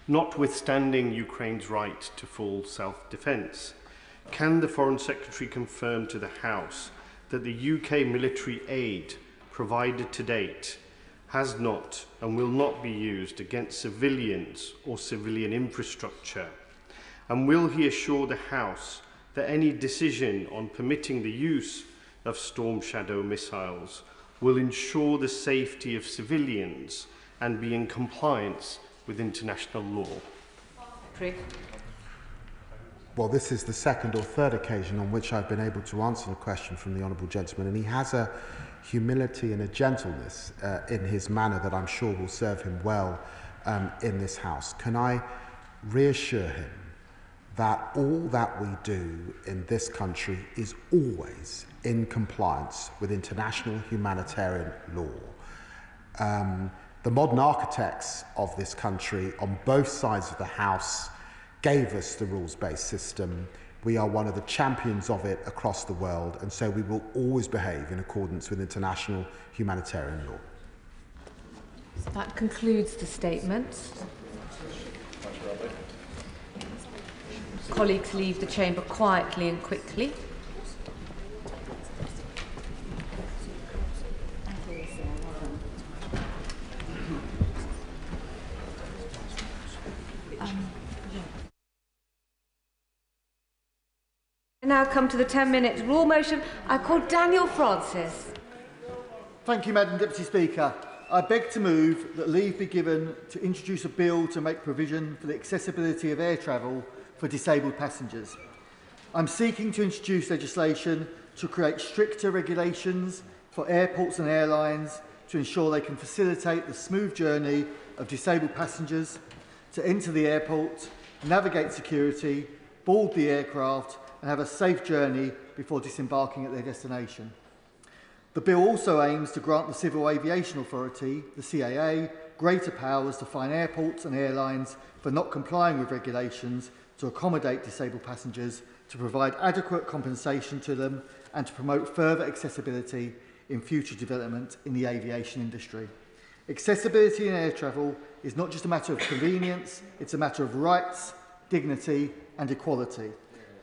Notwithstanding Ukraine's right to full self-defence, can the Foreign Secretary confirm to the House that the UK military aid provided to date has not and will not be used against civilians or civilian infrastructure? And will he assure the House that any decision on permitting the use of Storm Shadow missiles will ensure the safety of civilians and be in compliance with international law? Well, this is the second or third occasion on which I've been able to answer the question from the Honourable Gentleman, and he has a humility and a gentleness in his manner that I'm sure will serve him well in this House. Can I reassure him that all that we do in this country is always in compliance with international humanitarian law. The modern architects of this country on both sides of the House gave us the rules-based system. We are one of the champions of it across the world, and so we will always behave in accordance with international humanitarian law. So that concludes the statements. Colleagues leave the chamber quietly and quickly. I now come to the 10-minute rule motion. I call Daniel Francis. Thank you, Madam Deputy Speaker. I beg to move that leave be given to introduce a bill to make provision for the accessibility of air travel for disabled passengers. I'm seeking to introduce legislation to create stricter regulations for airports and airlines to ensure they can facilitate the smooth journey of disabled passengers to enter the airport, navigate security, board the aircraft and have a safe journey before disembarking at their destination. The bill also aims to grant the Civil Aviation Authority, the CAA, greater powers to fine airports and airlines for not complying with regulations to accommodate disabled passengers, to provide adequate compensation to them and to promote further accessibility in future development in the aviation industry. Accessibility in air travel is not just a matter of convenience, it's a matter of rights, dignity and equality.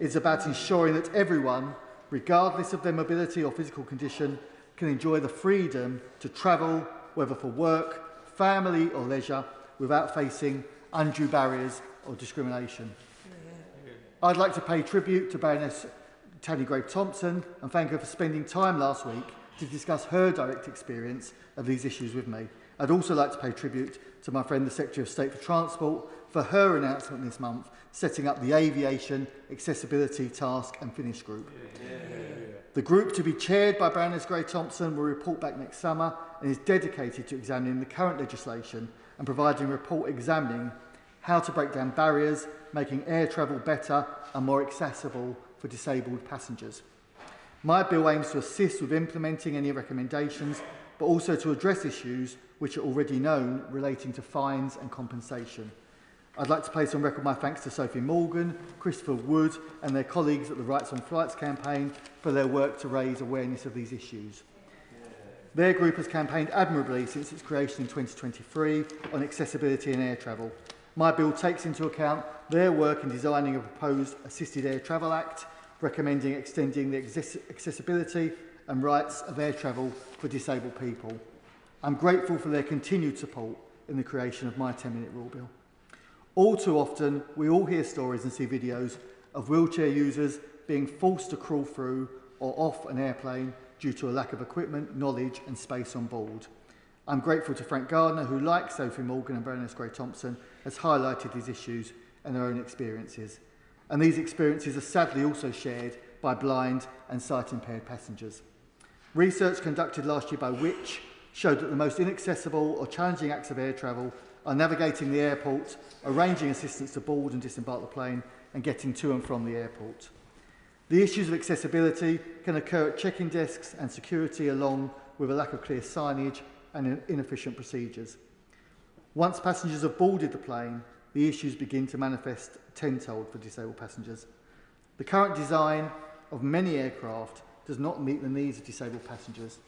It's about ensuring that everyone, regardless of their mobility or physical condition, can enjoy the freedom to travel, whether for work, family or leisure, without facing undue barriers or discrimination. I'd like to pay tribute to Baroness Tanny Grave-Thompson and thank her for spending time last week to discuss her direct experience of these issues with me. I'd also like to pay tribute to my friend the Secretary of State for Transport for her announcement this month setting up the Aviation Accessibility Task and Finish Group. The group, to be chaired by Baroness Grave-Thompson, will report back next summer and is dedicated to examining the current legislation and providing a report examining how to break down barriers, making air travel better and more accessible for disabled passengers. My bill aims to assist with implementing any recommendations, but also to address issues which are already known relating to fines and compensation. I'd like to place on record my thanks to Sophie Morgan, Christopher Wood and their colleagues at the Rights on Flights campaign for their work to raise awareness of these issues. Their group has campaigned admirably since its creation in 2023 on accessibility in air travel. My bill takes into account their work in designing a proposed Assisted Air Travel Act, recommending extending the accessibility and rights of air travel for disabled people. I'm grateful for their continued support in the creation of my 10-minute rule bill. All too often, we all hear stories and see videos of wheelchair users being forced to crawl through or off an airplane due to a lack of equipment, knowledge and space on board. I'm grateful to Frank Gardner, who, like Sophie Morgan and Baroness Grave-Thompson, has highlighted these issues and their own experiences. And these experiences are sadly also shared by blind and sight-impaired passengers. Research conducted last year by Which showed that the most inaccessible or challenging acts of air travel are navigating the airport, arranging assistance to board and disembark the plane, and getting to and from the airport. The issues of accessibility can occur at check-in desks and security, along with a lack of clear signage and inefficient procedures. Once passengers have boarded the plane, the issues begin to manifest tenfold for disabled passengers. The current design of many aircraft does not meet the needs of disabled passengers.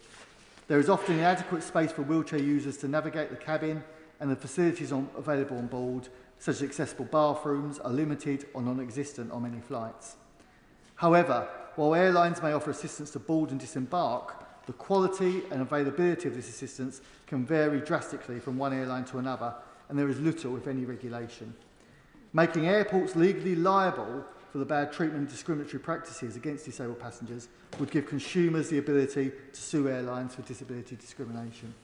There is often inadequate space for wheelchair users to navigate the cabin, and the facilities available on board, such as accessible bathrooms, are limited or non-existent on many flights. However, while airlines may offer assistance to board and disembark, the quality and availability of this assistance can vary drastically from one airline to another, and there is little, if any, regulation. Making airports legally liable for the bad treatment and discriminatory practices against disabled passengers would give consumers the ability to sue airlines for disability discrimination.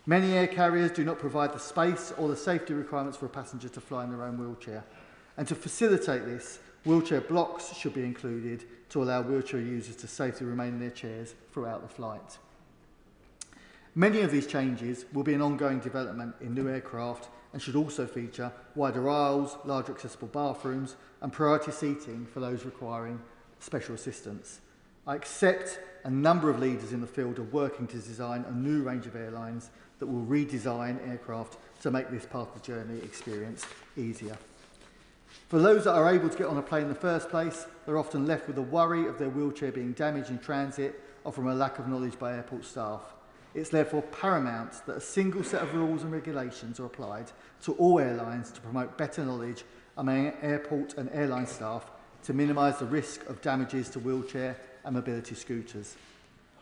Many air carriers do not provide the space or the safety requirements for a passenger to fly in their own wheelchair. And to facilitate this, wheelchair blocks should be included to allow wheelchair users to safely remain in their chairs throughout the flight. Many of these changes will be an ongoing development in new aircraft and should also feature wider aisles, larger accessible bathrooms and priority seating for those requiring special assistance. I accept a number of leaders in the field are working to design a new range of airlines that will redesign aircraft to make this part of the journey experience easier. For those that are able to get on a plane in the first place, they're often left with the worry of their wheelchair being damaged in transit or from a lack of knowledge by airport staff. It's therefore paramount that a single set of rules and regulations are applied to all airlines to promote better knowledge among airport and airline staff to minimise the risk of damages to wheelchair and mobility scooters.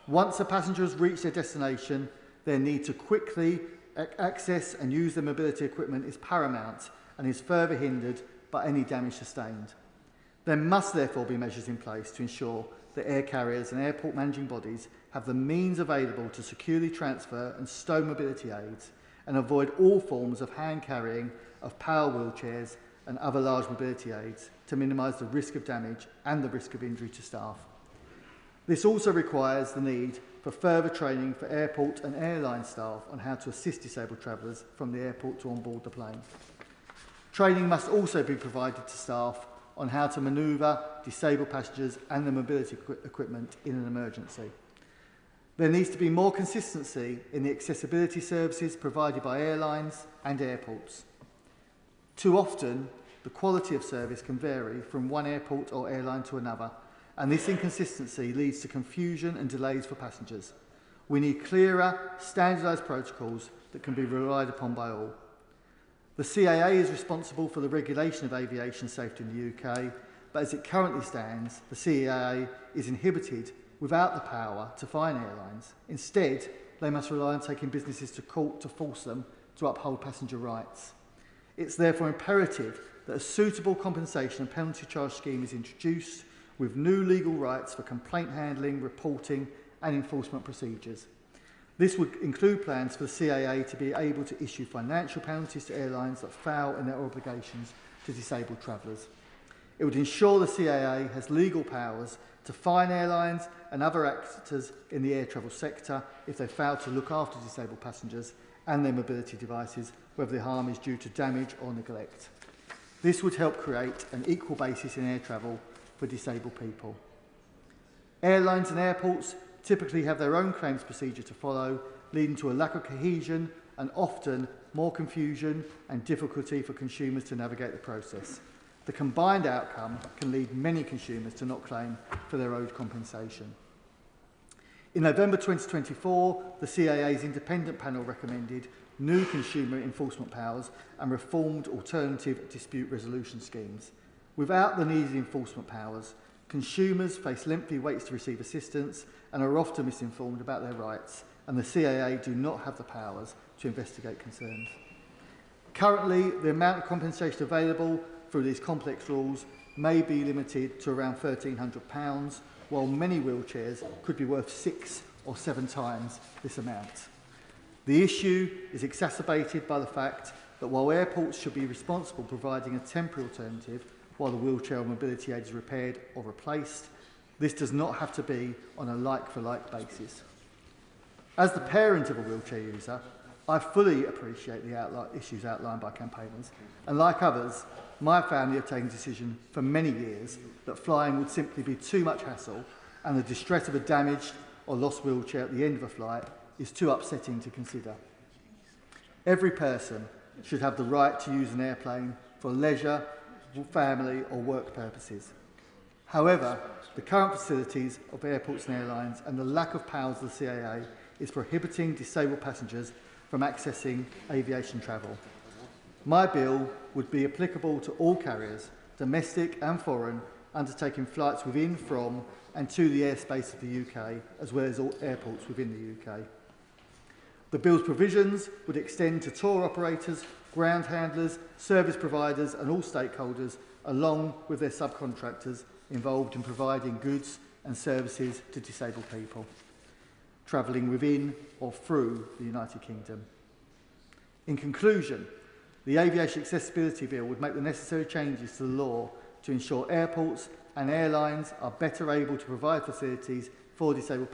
Once a passenger has reached their destination, their need to quickly access and use their mobility equipment is paramount and is further hindered by any damage sustained. There must therefore be measures in place to ensure that air carriers and airport managing bodies have the means available to securely transfer and stow mobility aids and avoid all forms of hand carrying of power wheelchairs and other large mobility aids to minimise the risk of damage and the risk of injury to staff. This also requires the need for further training for airport and airline staff on how to assist disabled travellers from the airport to on board the plane. Training must also be provided to staff on how to manoeuvre disabled passengers and the mobility equipment in an emergency. There needs to be more consistency in the accessibility services provided by airlines and airports. Too often, the quality of service can vary from one airport or airline to another, and this inconsistency leads to confusion and delays for passengers. We need clearer, standardised protocols that can be relied upon by all. The CAA is responsible for the regulation of aviation safety in the UK, but as it currently stands, the CAA is inhibited without the power to fine airlines. Instead, they must rely on taking businesses to court to force them to uphold passenger rights. It's therefore imperative that a suitable compensation and penalty charge scheme is introduced with new legal rights for complaint handling, reporting and enforcement procedures. This would include plans for the CAA to be able to issue financial penalties to airlines that fail in their obligations to disabled travellers. It would ensure the CAA has legal powers to fine airlines and other actors in the air travel sector if they fail to look after disabled passengers and their mobility devices, whether the harm is due to damage or neglect. This would help create an equal basis in air travel for disabled people. Airlines and airports typically have their own claims procedure to follow, leading to a lack of cohesion and often more confusion and difficulty for consumers to navigate the process. The combined outcome can lead many consumers to not claim for their owed compensation. In November 2024, the CAA's independent panel recommended new consumer enforcement powers and reformed alternative dispute resolution schemes. Without the needed enforcement powers, consumers face lengthy waits to receive assistance and are often misinformed about their rights, and the CAA do not have the powers to investigate concerns. Currently, the amount of compensation available through these complex rules may be limited to around £1,300, while many wheelchairs could be worth 6 or 7 times this amount. The issue is exacerbated by the fact that while airports should be responsible for providing a temporary alternative while the wheelchair or mobility aid is repaired or replaced, this does not have to be on a like-for-like basis. As the parent of a wheelchair user, I fully appreciate the issues outlined by campaigners, and like others, my family have taken the decision for many years that flying would simply be too much hassle, and the distress of a damaged or lost wheelchair at the end of a flight is too upsetting to consider. Every person should have the right to use an airplane for leisure, family or work purposes. However, the current facilities of airports and airlines and the lack of powers of the CAA is prohibiting disabled passengers from accessing aviation travel. My bill would be applicable to all carriers, domestic and foreign, undertaking flights within, from and to the airspace of the UK, as well as all airports within the UK. The bill's provisions would extend to tour operators, ground handlers, service providers and all stakeholders, along with their subcontractors involved in providing goods and services to disabled people, travelling within or through the United Kingdom. In conclusion, the Aviation Accessibility Bill would make the necessary changes to the law to ensure airports and airlines are better able to provide facilities for disabled